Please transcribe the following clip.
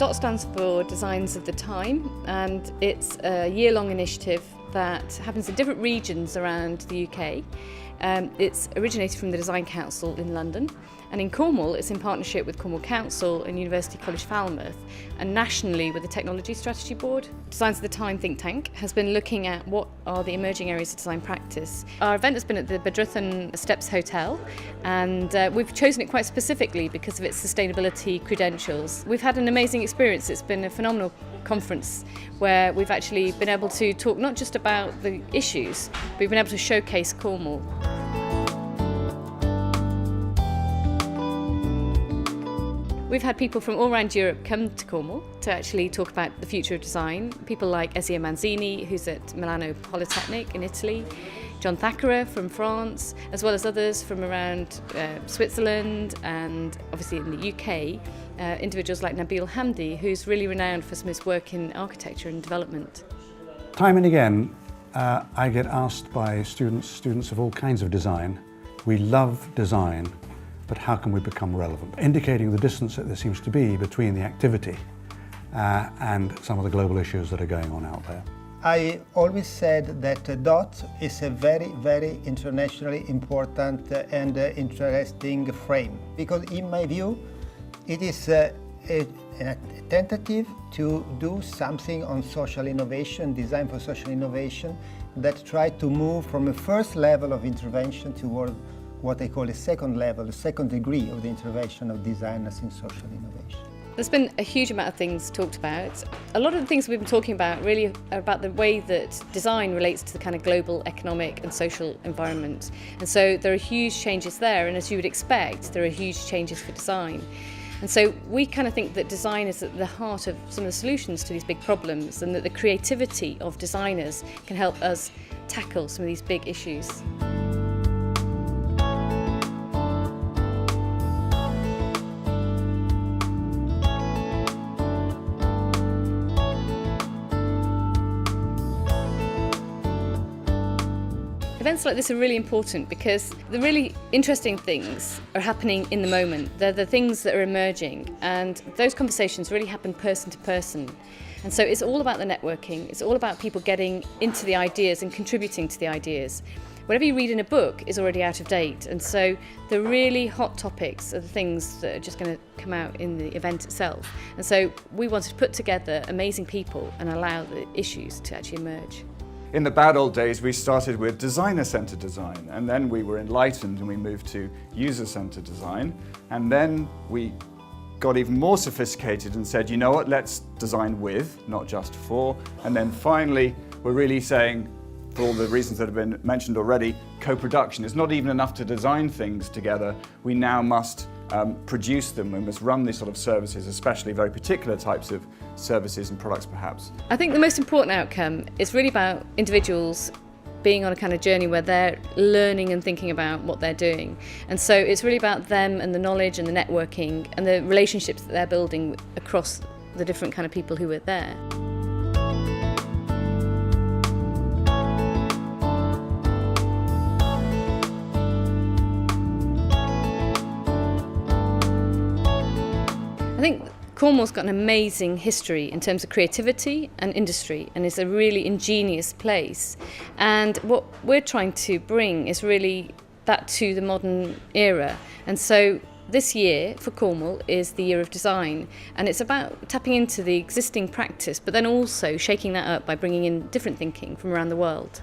DOT stands for Designs of the Time, and it's a year-long initiative that happens in different regions around the UK. It's originated from the Design Council in London, and in Cornwall it's in partnership with Cornwall Council and University College Falmouth, and nationally with the Technology Strategy Board. Designs of the Time think tank has been looking at what are the emerging areas of design practice. Our event has been at the Bedruthen Steps Hotel, and we've chosen it quite specifically because of its sustainability credentials. We've had an amazing experience. It's been a phenomenal conference where we've actually been able to talk not just about the issues, but we've been able to showcase Cornwall. We've had people from all around Europe come to Cornwall to actually talk about the future of design. People like Ezio Manzini, who's at Milano Polytechnic in Italy, John Thackeray from France, as well as others from around Switzerland and obviously in the UK, individuals like Nabil Hamdi, who's really renowned for some of his work in architecture and development. Time and again, I get asked by students of all kinds of design, we love design, but how can we become relevant? Indicating the distance that there seems to be between the activity and some of the global issues that are going on out there. I always said that DOT is a very, very internationally important and interesting frame, because in my view it is a tentative to do something on social innovation, design for social innovation, that try to move from a first level of intervention toward what I call a second level, a second degree of the intervention of designers in social innovation. There's been a huge amount of things talked about. A lot of the things we've been talking about really are about the way that design relates to the kind of global economic and social environment. And so there are huge changes there, and as you would expect, there are huge changes for design. And so we kind of think that design is at the heart of some of the solutions to these big problems, and that the creativity of designers can help us tackle some of these big issues. Events like this are really important because the really interesting things are happening in the moment. They're the things that are emerging, and those conversations really happen person to person. And so it's all about the networking, it's all about people getting into the ideas and contributing to the ideas. Whatever you read in a book is already out of date, and so the really hot topics are the things that are just going to come out in the event itself. And so we wanted to put together amazing people and allow the issues to actually emerge. In the bad old days, we started with designer-centered design, and then we were enlightened and we moved to user-centered design, and then we got even more sophisticated and said, you know what, let's design with, not just for, and then finally we're really saying, for all the reasons that have been mentioned already, co-production. It's not even enough to design things together, we now must produce them. We must run these sort of services, especially very particular types of services and products perhaps. I think the most important outcome is really about individuals being on a kind of journey where they're learning and thinking about what they're doing. And so it's really about them and the knowledge and the networking and the relationships that they're building across the different kind of people who are there. I think Cornwall's got an amazing history in terms of creativity and industry, and is a really ingenious place. And what we're trying to bring is really that to the modern era. And so this year for Cornwall is the Year of Design, and it's about tapping into the existing practice, but then also shaking that up by bringing in different thinking from around the world.